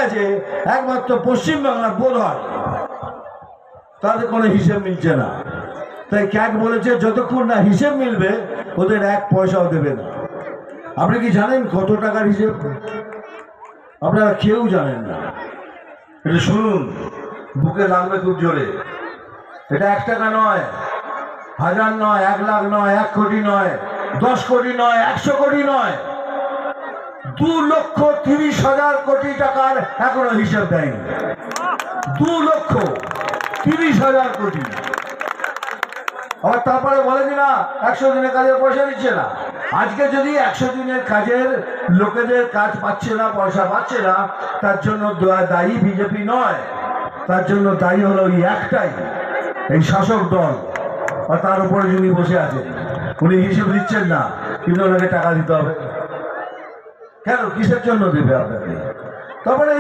আছে একমাত্র পশ্চিমবাংলার বোধ হয়, তাদের কোনো হিসেব মিলছে না। তাই ক্যাগ বলেছে যতক্ষণ না হিসেব মিলবে ওদের এক পয়সাও দেবে না। আপনি কি জানেন কত টাকার হিসেব? আপনারা কেউ জানেন না। এটা শুনুন, বুকে লাগবে খুব জোরে। এটা 1 টাকা নয়, 1000 নয়, 1 লাখ নয়, 1 কোটি নয়, 10 কোটি নয়, 100 কোটি নয়, 2,30,000 কোটি টাকার এখনো হিসাব দেয়নি। 2,30,000 কোটি। আবার তারপরে বলে কিনা 100 দিনের কাজের পয়সা দিচ্ছে না। আজকে যদি 100 দিনের কাজের লোকেদের কাজ পাচ্ছে না, পয়সা পাচ্ছে না, তার জন্য দায়ী বিজেপি নয়, তার জন্য দায়ী হলো এই একটাই, এই শাসক দল। আর তার উপরে যিনি বসে আছেন উনি হিসেব দিচ্ছেন না, কিন্তু ওনাকে টাকা দিতে হবে। কেন, কিসের জন্য দেবে আপনাকে? তারপরে